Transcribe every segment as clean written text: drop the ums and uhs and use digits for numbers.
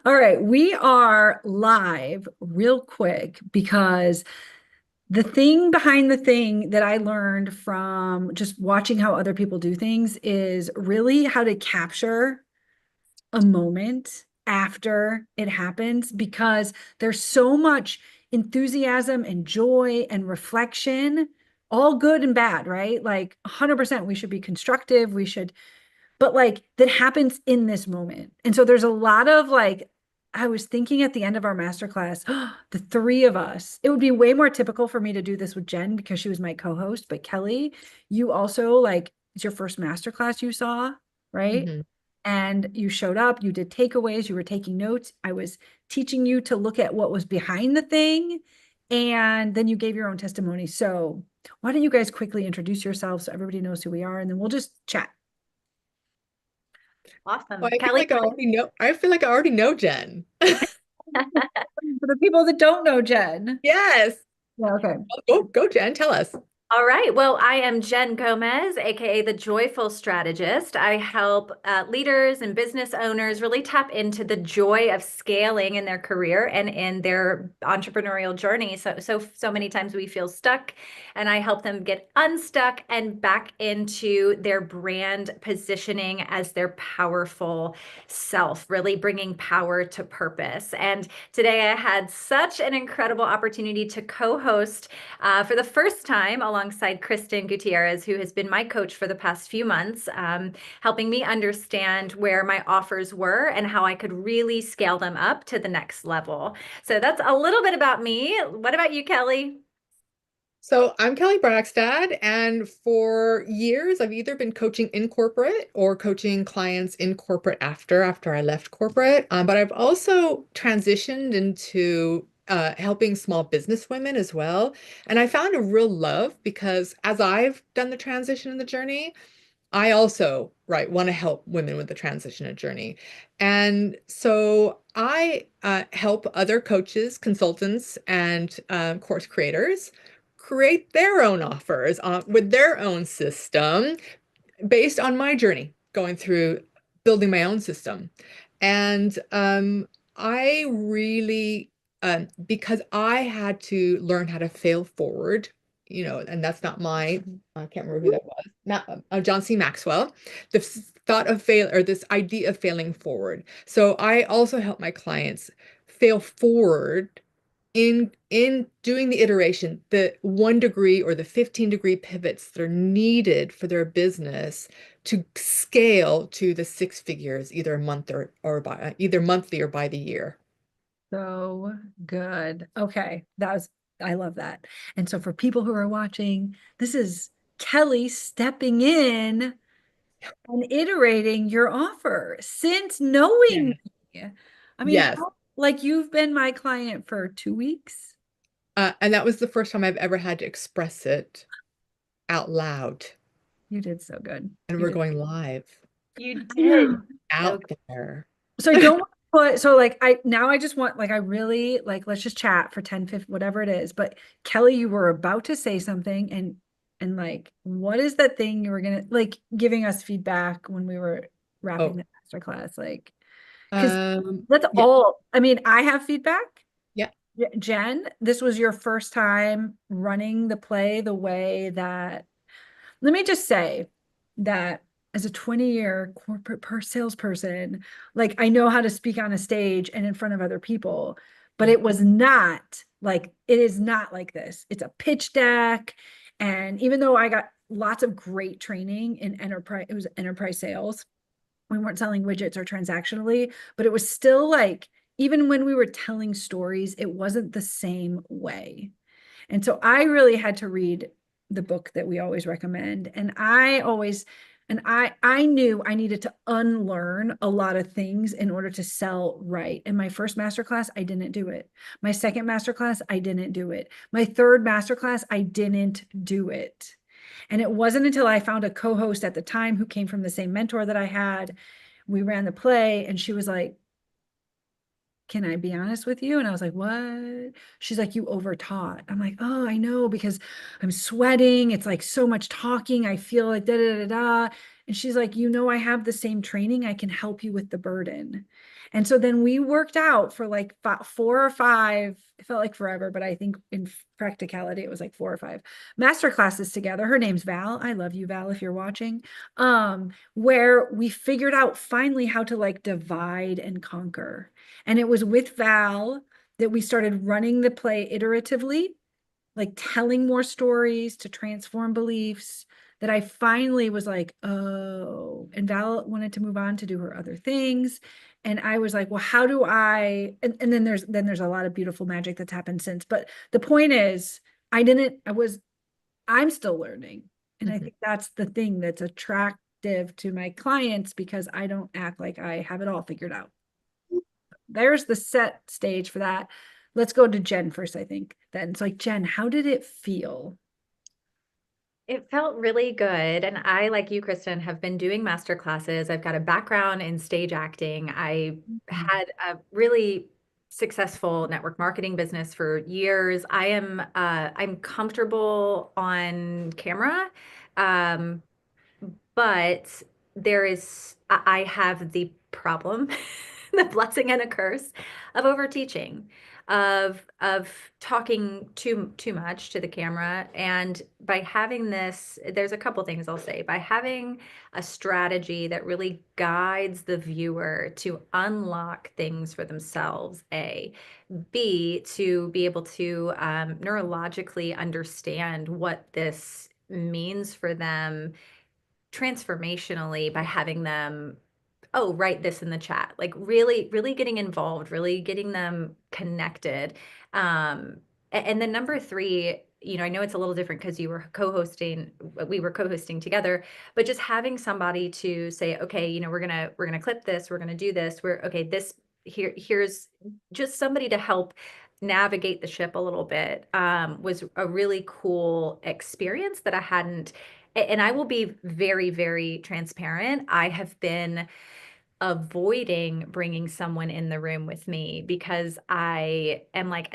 All right, we are live real quick because the thing behind the thing that I learned from just watching how other people do things is really how to capture a moment after it happens because there's so much enthusiasm and joy and reflection, all good and bad, right? Like 100% we should be constructive, we should but like that happens in this moment. And so there's a lot of like, I was thinking at the end of our masterclass, the three of us, it would be way more typical for me to do this with Jen because she was my co-host. But Kelley, you also like, it's your first masterclass you saw, right? Mhm. And you showed up, you did takeaways, you were taking notes. I was teaching you to look at what was behind the thing. And then you gave your own testimony. So why don't you guys quickly introduce yourselves so everybody knows who we are, and then we'll just chat. Well, Awesome. I feel Kelley, like I already know. I feel like I already know Jen. For the people that don't know Jen. Yes. Yeah, okay. Go, Jen. Tell us. all right. Well, I am Jen Gomez, aka the Joyful Strategist. I help leaders and business owners really tap into the joy of scaling in their career and in their entrepreneurial journey. So many times we feel stuck, and I help them get unstuck and back into their brand positioning as their powerful self, really bringing power to purpose. And today I had such an incredible opportunity to co-host for the first time alongside Kristen Gutierrez, who has been my coach for the past few months, helping me understand where my offers were and how I could really scale them up to the next level. So that's a little bit about me. What about you, Kelley? So I'm Kelley Brackstad, and for years I've either been coaching in corporate or coaching clients in corporate after I left corporate. But I've also transitioned into helping small business women as well. And I found a real love because as I've done the transition in the journey, I also, right, want to help women with the transition of journey. And so I help other coaches, consultants, and course creators create their own offers with their own system based on my journey going through building my own system. And I really, because I had to learn how to fail forward, and that's not I can't remember who that was, not John C. Maxwell, the thought of fail or this idea of failing forward. So I also help my clients fail forward in doing the iteration, the 1 degree or the 15-degree pivots that are needed for their business to scale to the six figures, either a month or by either monthly or by the year. So good. Okay. I love that. And so for people who are watching, this is Kelley stepping in and iterating your offer since Yeah. knowing me. I mean, Yes. like you've been my client for 2 weeks. And that was the first time I've ever had to express it out loud. You did so good. And You we're did. going live You I did. know. So out there. So I don't want to put, so like I just want like I really like let's just chat for 10, 15, whatever it is. But Kelley, you were about to say something and like what is that thing you were gonna like giving us feedback when we were wrapping Oh, the masterclass? Like, because that's yeah, all I mean, I have feedback. yeah. Jen, this was your first time running the play the way that let me just say that as a 20-year corporate salesperson, like I know how to speak on a stage and in front of other people, but it was not like it is not like this. It's a pitch deck. And even though I got lots of great training in enterprise, it was enterprise sales. We weren't selling widgets or transactionally, but it was still like, even when we were telling stories, it wasn't the same way. And so I really had to read the book that we always recommend. And I knew I needed to unlearn a lot of things in order to sell right. In my first masterclass, I didn't do it. My second masterclass, I didn't do it. My third masterclass, I didn't do it. And it wasn't until I found a co-host at the time who came from the same mentor that I had. We ran the play, and she was like, can I be honest with you? And I was like, what? She's like, you overtaught. I'm like, oh, I know because I'm sweating. It's like so much talking. I feel like da da da da. And she's like, I have the same training. I can help you with the burden. And so then we worked out for like 4 or 5, it felt like forever, but I think in practicality, it was like 4 or 5 master classes together. Her name's Val. I love you, Val, if you're watching. Where we figured out finally how to like divide and conquer. And it was with Val that we started running the play iteratively, like telling more stories to transform beliefs, that I finally was like, oh, and Val wanted to move on to do her other things. And I was like, well, how do and then there's a lot of beautiful magic that's happened since. But the point is, I'm still learning. And I Mhm. think that's the thing that's attractive to my clients, because I don't act like I have it all figured out. There's the set stage for that. Let's go to Jen first, I think. Then it's like, Jen, how did it feel? It felt really good. And I, like you, Kristen, have been doing master classes. I've got a background in stage acting. I had a really successful network marketing business for years. I'm comfortable on camera. Um, but I have the problem, the blessing and a curse of overteaching, of talking too much to the camera. And by having this, there's a couple things I'll say. By having a strategy that really guides the viewer to unlock things for themselves, B, to be able to neurologically understand what this means for them transformationally, by having them, oh, write this in the chat, like really, really getting involved, really getting them connected. um and then number three, I know it's a little different because we were co-hosting together, but just having somebody to say, okay, we're gonna clip this, we're gonna do this, we're okay, this here's just somebody to help navigate the ship a little bit, was a really cool experience that I hadn't. And I will be very, very transparent. I have been avoiding bringing someone in the room with me because I am like,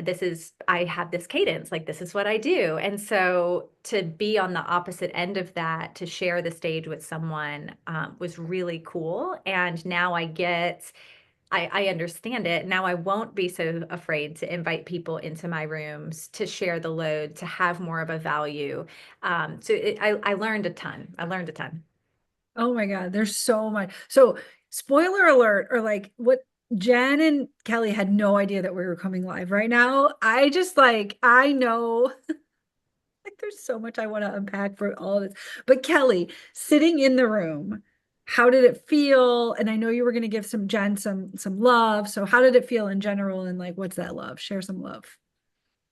I have this cadence, like, this is what I do. And so to be on the opposite end of that, to share the stage with someone, was really cool. And now I understand it. Now I won't be so afraid to invite people into my rooms, to share the load, to have more of a value. I learned a ton. I learned a ton. Oh my God, there's so much. So, spoiler alert, or like what, Jen and Kelley had no idea that we were coming live right now. I know, like, there's so much I want to unpack for all of this. But Kelley, sitting in the room, how did it feel? And I know you were going to give Jen some love. So how did it feel in general? And like, what's that love? Share some love.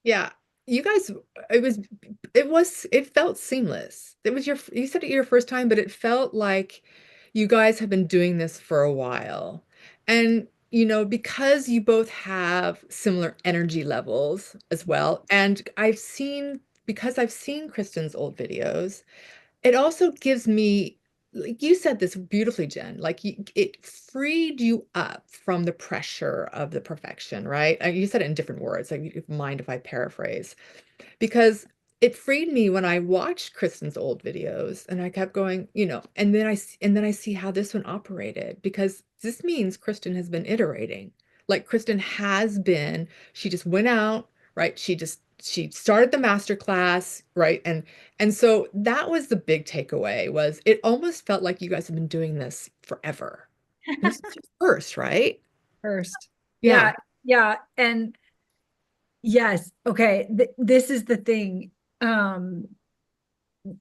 Yeah, you guys, it felt seamless. You said it your first time, but it felt like you guys have been doing this for a while. And, because you both have similar energy levels as well. And because I've seen Kristen's old videos, it also gives me, like you said this beautifully, Jen, like it freed you up from the pressure of the perfection, right? You said it in different words. Like, you mind if I paraphrase? Because it freed me when I watched Kristen's old videos and I kept going, and then I see how this one operated, because this means Kristen has been iterating. Like, Kristen has been, she just went out, right? She started the master class, right? And so that was the big takeaway, was it almost felt like you guys have been doing this forever. This is your first, right? First. Yeah. Yeah. Yeah. And yes. Okay. This is the thing.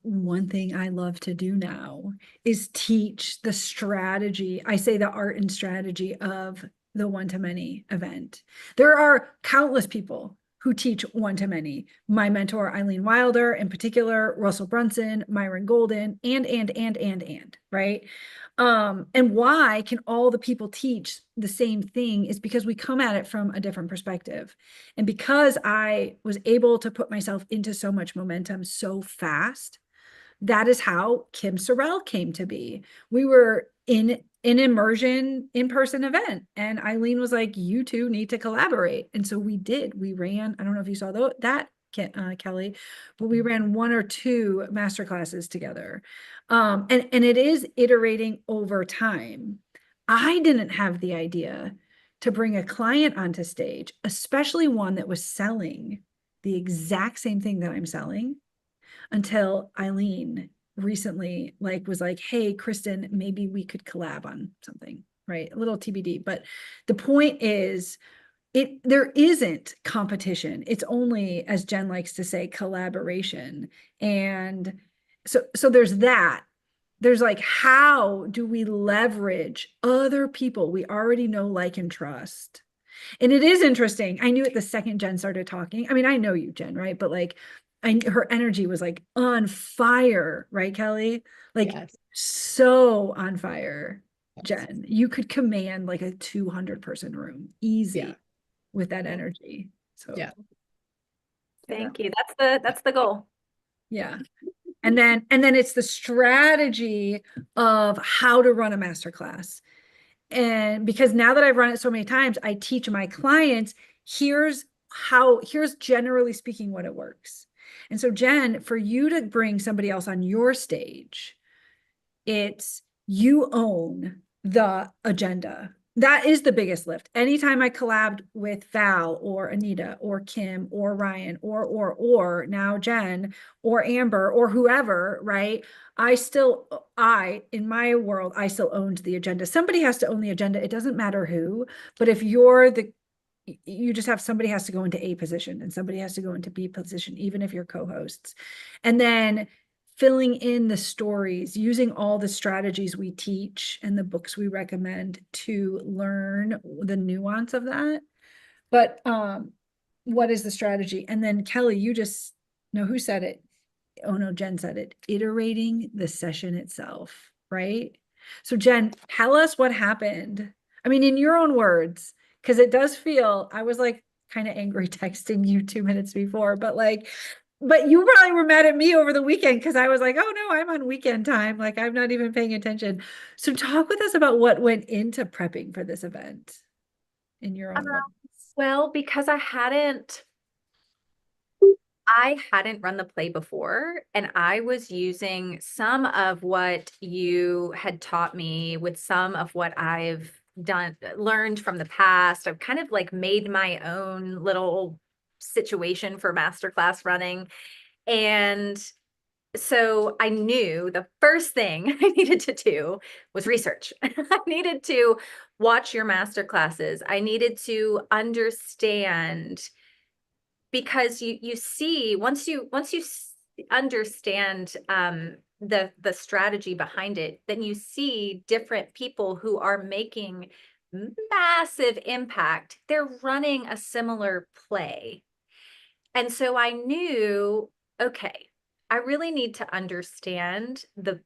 One thing I love to do now is teach the strategy. I say the art and strategy of the one-to-many event. There are countless people who teach one-to-many. My mentor, Eileen Wilder, in particular, Russell Brunson, Myron Golden, and, right? And why can all the people teach the same thing is because we come at it from a different perspective. And because I was able to put myself into so much momentum so fast, that is how Kim Sorrell came to be. We were in an immersion in-person event, and Eileen was like, you two need to collaborate. And so we did. We ran, I don't know if you saw that Kelley, but we ran 1 or 2 masterclasses together. And it is iterating over time. I didn't have the idea to bring a client onto stage, especially one that was selling the exact same thing that I'm selling, until Eileen recently was like, hey, Kristen, maybe we could collab on something, right? A little TBD. But the point is, there isn't competition. It's only, as Jen likes to say, collaboration. And so there's that. There's like, how do we leverage other people we already know, like, and trust? And it is interesting. I knew it the second Jen started talking. I mean, I know you, Jen, right? But like, her energy was like on fire, right, Kelley? Like, Yes. so on fire, Yes. Jen. You could command like a 200-person room easy. Yeah. With that energy. So yeah. Thank you. That's the goal. Yeah. And then it's the strategy of how to run a masterclass. And because now that I've run it so many times, I teach my clients, here's generally speaking what it works. And so, Jen, for you to bring somebody else on your stage, it's you own the agenda. That is the biggest lift. Anytime I collabed with Val or Anita or Kim or Ryan or now Jen or Amber or whoever, right? In my world, I still owned the agenda. Somebody has to own the agenda. It doesn't matter who, but if you just have, somebody has to go into A position and somebody has to go into B position, even if you're co-hosts. And then filling in the stories, using all the strategies we teach and the books we recommend to learn the nuance of that. But what is the strategy? And then Kelley, you just know who said it. Oh no, Jen said it. Iterating the session itself, right? So Jen, tell us what happened. I mean, in your own words, because it does feel, I was like kind of angry texting you 2 minutes before, but you probably were mad at me over the weekend because I was like, oh no, I'm on weekend time. Like, I'm not even paying attention. So talk with us about what went into prepping for this event in your own words. Well, because I hadn't run the play before, and I was using some of what you had taught me with some of what I've learned from the past. I've kind of like made my own little situation for masterclass running. And so I knew the first thing I needed to do was research. I needed to watch your masterclasses. I needed to understand, because you see, once you understand the strategy behind it, then you see different people who are making massive impact. They're running a similar play. And so I knew, okay, I really need to understand the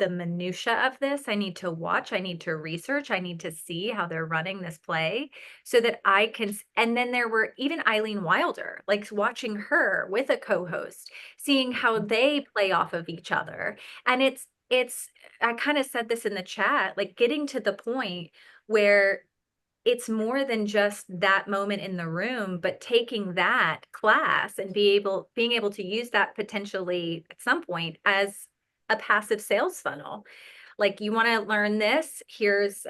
minutia of this. I need to watch, I need to research, I need to see how they're running this play so that I can. And then there were even Eileen Wilder, like watching her with a co-host, seeing how they play off of each other. And it's I kind of said this in the chat, like getting to the point where it's more than just that moment in the room, but taking that class and being able to use that potentially at some point as a passive sales funnel. Like, you want to learn this,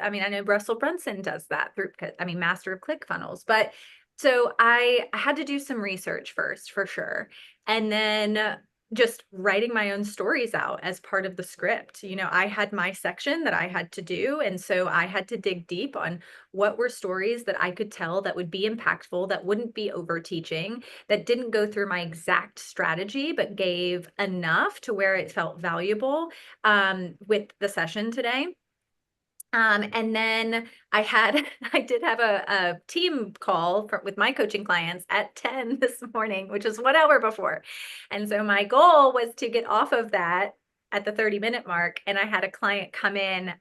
I mean, I know Russell Brunson does that through, I mean, Master of Click Funnels. But so I had to do some research first, for sure. And then just writing my own stories out as part of the script. You know, I had my section that I had to do. And so I had to dig deep on what were stories that I could tell that would be impactful, that wouldn't be over teaching, that didn't go through my exact strategy, but gave enough to where it felt valuable with the session today. And then I did have a team call with my coaching clients at 10 this morning, which is 1 hour before. And so my goal was to get off of that at the 30-minute mark. And I had a client come in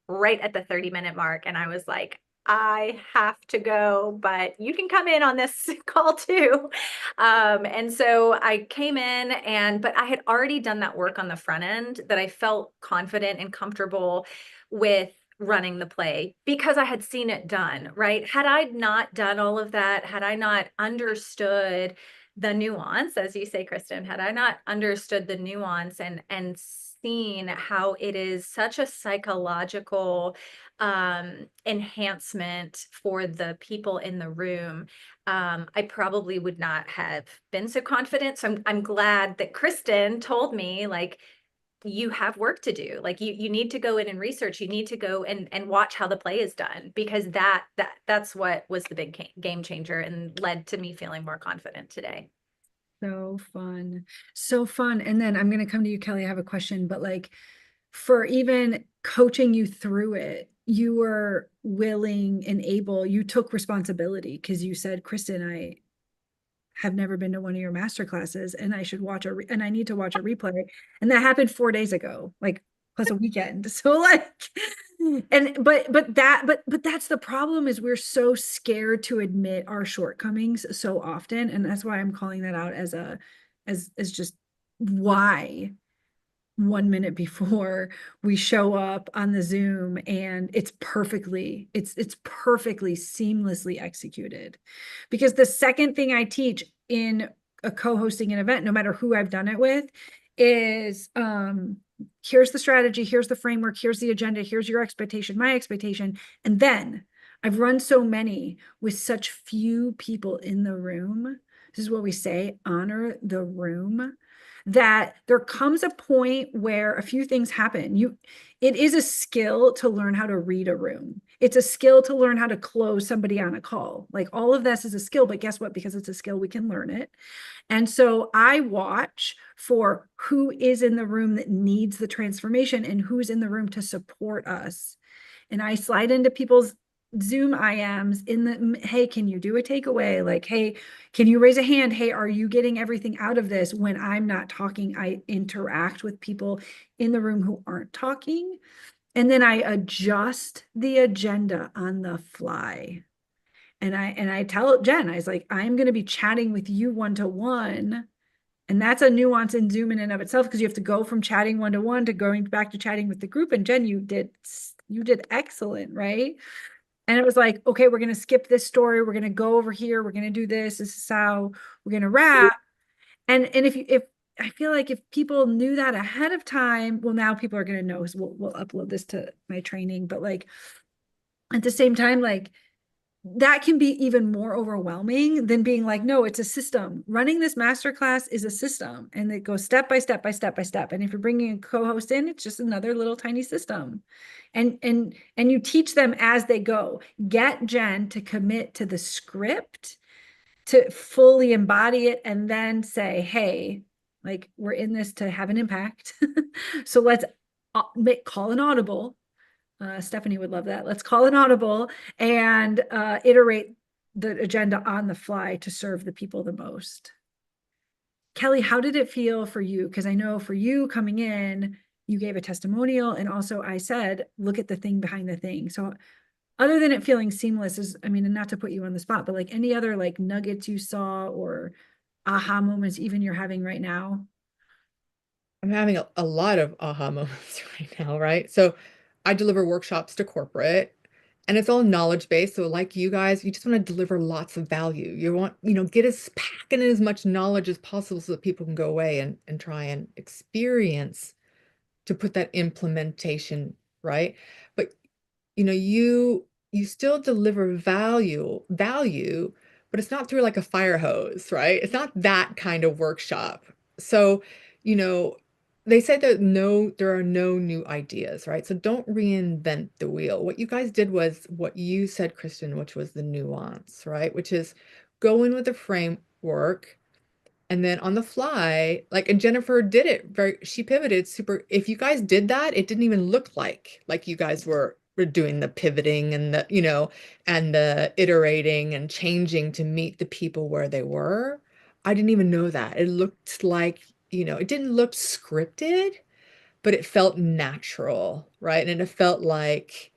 right at the 30-minute mark. And I was like, I have to go, but you can come in on this call too. And so I came in but I had already done that work on the front end that I felt confident and comfortable with running the play because I had seen it done, right? Had I not done all of that, had I not understood the nuance, as you say, Kristen, had I not understood the nuance and seen how it is such a psychological enhancement for the people in the room, I probably would not have been so confident. So I'm glad that Kristen told me, like, you have work to do. Like you need to go in and research. You need to go and watch how the play is done, because that's what was the big game changer and led to me feeling more confident today. So fun. So fun. And then I'm going to come to you, Kelley. I have a question, but like for even coaching you through it, you were willing and able, you took responsibility because you said, Kristen, I have never been to one of your master classes and I should watch and I need to watch a replay. And that happened 4 days ago, like plus a weekend. So like, and but that's the problem, is we're so scared to admit our shortcomings so often. And that's why I'm calling that out as as just why 1 minute before we show up on the Zoom and it's perfectly seamlessly executed. Because the second thing I teach in a co-hosting an event, no matter who I've done it with, is here's the strategy, here's the framework, here's the agenda, here's your expectation, my expectation. And then I've run so many with such few people in the room. This is what we say, honor the room, that there comes a point where a few things happen. It is a skill to learn how to read a room. It's a skill to learn how to close somebody on a call. Like all of this is a skill, but guess what? Because it's a skill, we can learn it. And so I watch for who is in the room that needs the transformation and who's in the room to support us. And I slide into people's Zoom IMs in the, hey, can you do a takeaway? Like, hey, can you raise a hand? Hey, are you getting everything out of this? When I'm not talking, I interact with people in the room who aren't talking. And then I adjust the agenda on the fly. And I tell Jen, I was like, I'm going to be chatting with you one-to-one. And that's a nuance in Zoom in and of itself, because you have to go from chatting one-to-one to going back to chatting with the group. And Jen, you did excellent, right? And it was like, okay, we're going to skip this story. We're going to go over here. We're going to do this. This is how we're going to wrap. And if I feel like if people knew that ahead of time, well, now people are going to know, because we'll upload this to my training. But like at the same time, like that can be even more overwhelming than being like, no, it's a system. Running this masterclass is a system, and it goes step by step by step by step. And if you're bringing a co-host in, it's just another little tiny system. And you teach them as they go. Get Jen to commit to the script, to fully embody it, and then say, hey, like we're in this to have an impact. So let's call an audible. Stephanie would love that. Let's call an audible and iterate the agenda on the fly to serve the people the most. Kelley, how did it feel for you? Because I know for you coming in, you gave a testimonial, and also I said, look at the thing behind the thing. So other than it feeling seamless, is, I mean, and not to put you on the spot, but like any other like nuggets you saw or aha moments even you're having right now? I'm having a lot of aha moments right now, right? So I deliver workshops to corporate, and it's all knowledge based. So like you guys, you just want to deliver lots of value. You want, get us packing in as much knowledge as possible so that people can go away and try and experience to put that implementation, right? But you still deliver value, but it's not through like a fire hose, right? It's not that kind of workshop. So, you know, they say that there are no new ideas, right? So don't reinvent the wheel. What you guys did was what you said, Kristen, which was the nuance, right? Which is go in with a framework, and then on the fly, like, and Jennifer did it she pivoted super. If you guys did that, it didn't even look like you guys were doing the pivoting and and the iterating and changing to meet the people where they were. I didn't even know that. It looked like, it didn't look scripted, but it felt natural, right? And it felt like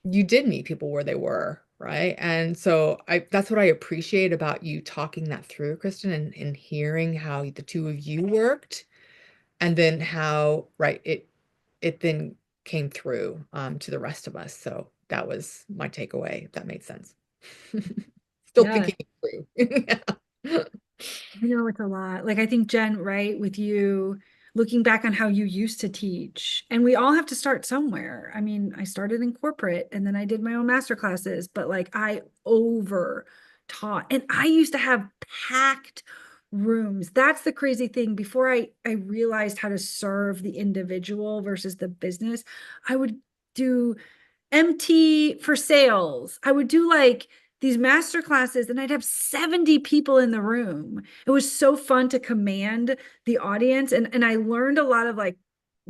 you did meet people where they were, right? And so that's what I appreciate about you talking that through, Kristen, and hearing how the two of you worked, and then how, right, it then came through to the rest of us. So that was my takeaway, if that made sense. Still Yeah. thinking it through. Yeah. I know it's a lot. Like I think Jen, right, with you looking back on how you used to teach, and we all have to start somewhere. I mean, I started in corporate and then I did my own master classes, but like I over taught and I used to have packed rooms. That's the crazy thing. Before I realized how to serve the individual versus the business, I would do MT for sales. I would do like these master classes and I'd have 70 people in the room. It was so fun to command the audience. And I learned a lot of like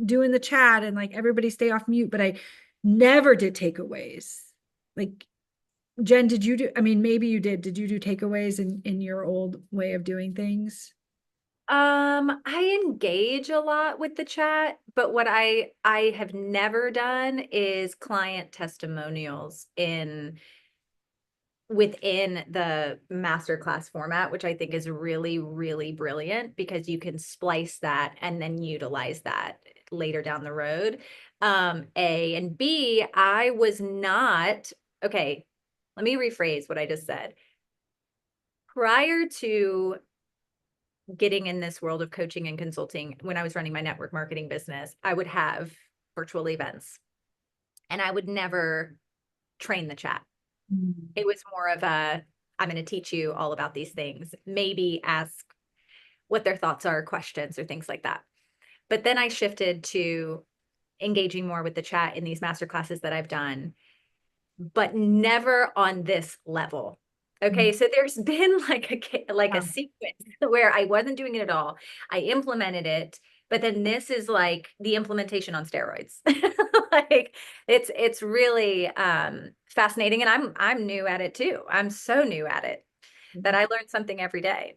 doing the chat and like everybody stay off mute, but I never did takeaways. Like Jen, did you do, I mean, maybe you did. Did you do takeaways in your old way of doing things? I engage a lot with the chat, but what I have never done is client testimonials in within the masterclass format, which I think is really, really brilliant because you can splice that and then utilize that later down the road. A and B, I was not, okay, let me rephrase what I just said. Prior to getting in this world of coaching and consulting, when I was running my network marketing business, I would have virtual events and I would never train the chat. Mm. It was more of a, I'm going to teach you all about these things, maybe ask what their thoughts are, questions, or things like that. But then I shifted to engaging more with the chat in these master classes that I've done, but never on this level. Okay, so there's been like a Wow. sequence where I wasn't doing it at all. I implemented it, but then this is like the implementation on steroids. Like it's really fascinating, and I'm new at it too. I'm so new at it that I learn something every day.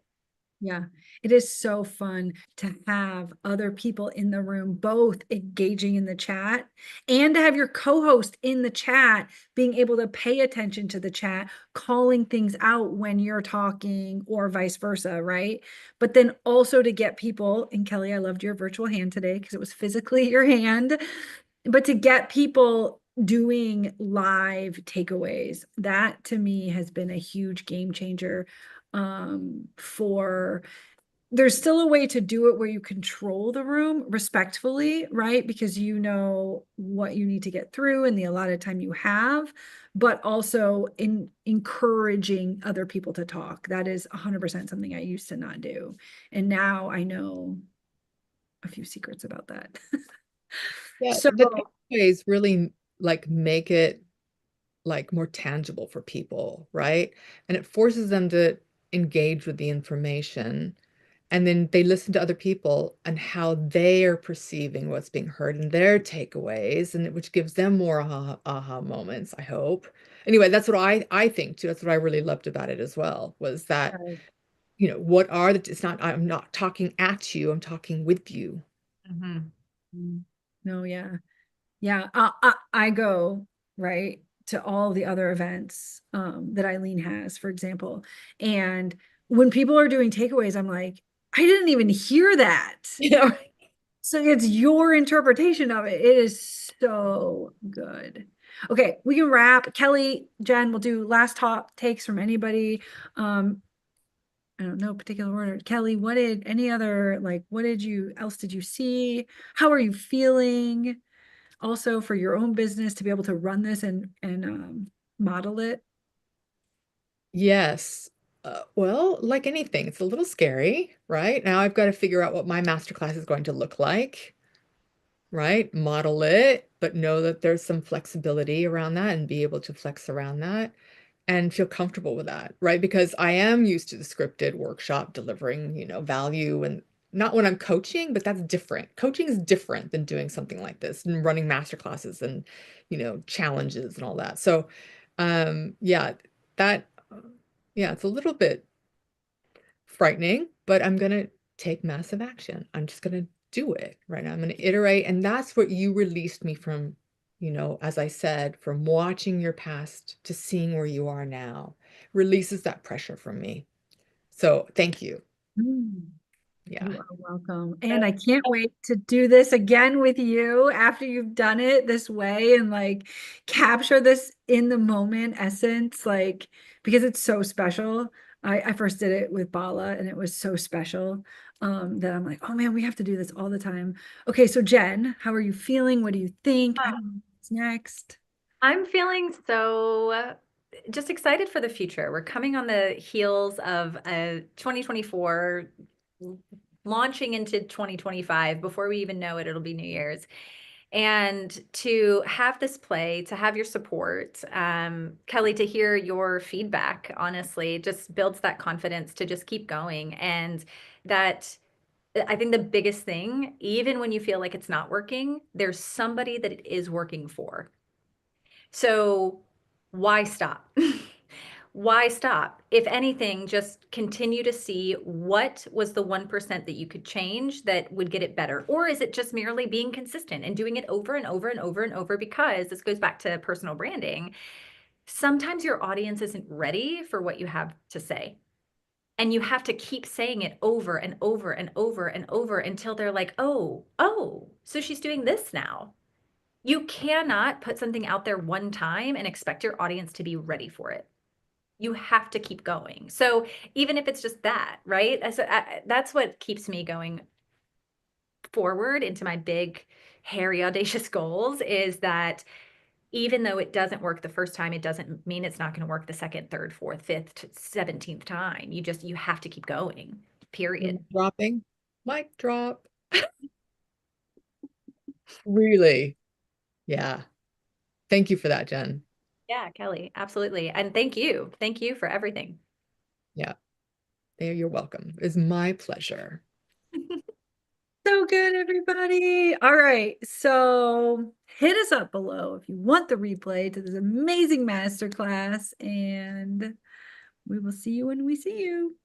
Yeah, it is so fun to have other people in the room, both engaging in the chat and to have your co-host in the chat, being able to pay attention to the chat, calling things out when you're talking or vice versa, right? But then also to get people, and Kelley, I loved your virtual hand today because it was physically your hand, but to get people doing live takeaways, that to me has been a huge game changer for there's still a way to do it where you control the room respectfully, right? Because you know what you need to get through and the allotted time you have, but also in encouraging other people to talk. That is 100% something I used to not do. And now I know a few secrets about that. Yeah, So, the takeaways really like make it like more tangible for people, right? And it forces them to engage with the information. And then they listen to other people and how they are perceiving what's being heard and their takeaways, and which gives them more aha moments, I hope. Anyway, that's what I think too. That's what I really loved about it as well, was that, what are the, it's not, I'm not talking at you, I'm talking with you. Mhm. no, yeah. Yeah, I go right to all the other events that Eileen has, for example. And when people are doing takeaways, I'm like, I didn't even hear that. Yeah. So it's your interpretation of it. It is so good. Okay, we can wrap. Kelley, Jen, we'll do last top takes from anybody. I don't know particular order. Kelley, what did any other like what did you else did you see? How are you feeling? Also for your own business to be able to run this and model it. Yes. Well, like anything, it's a little scary, right? Now I've got to figure out what my masterclass is going to look like, right? Model it, but know that there's some flexibility around that and be able to flex around that and feel comfortable with that, right? Because I am used to the scripted workshop delivering, value, and not when I'm coaching, but that's different. Coaching is different than doing something like this and running masterclasses and, challenges and all that. So, yeah, that, yeah, it's a little bit frightening, but I'm gonna take massive action. I'm just gonna do it right now. I'm gonna iterate. And that's what you released me from, as I said, from watching your past to seeing where you are now. Releases that pressure from me. So thank you. Mm. Yeah. You are welcome. And I can't wait to do this again with you after you've done it this way and like capture this in the moment essence, like because it's so special. I first did it with Bala and it was so special that I'm like, oh man, we have to do this all the time. Okay, so Jen, how are you feeling? What do you think? I don't know what's next. I'm feeling so just excited for the future. We're coming on the heels of a 2024 launching into 2025. Before we even know it, it'll be New Year's. And to have this play, to have your support, Kelley, to hear your feedback, honestly, just builds that confidence to just keep going. And that I think the biggest thing, even when you feel like it's not working, there's somebody that it is working for. So why stop? Why stop? If anything, just continue to see what was the 1% that you could change that would get it better. Or is it just merely being consistent and doing it over and over and over and over? Because this goes back to personal branding. Sometimes your audience isn't ready for what you have to say. And you have to keep saying it over and over and over and over until they're like, oh, so she's doing this now. You cannot put something out there one time and expect your audience to be ready for it. You have to keep going. So even if it's just that, right? That's what keeps me going forward into my big, hairy, audacious goals is that even though it doesn't work the first time, it doesn't mean it's not going to work the second, third, fourth, fifth, 17th time. You have to keep going, period. Dropping. Mic drop. Really? Yeah. Thank you for that, Jen. Yeah, Kelley, absolutely. And thank you. Thank you for everything. Yeah. There, you're welcome. It's my pleasure. So good, everybody. All right. So hit us up below if you want the replay to this amazing masterclass, and we will see you when we see you.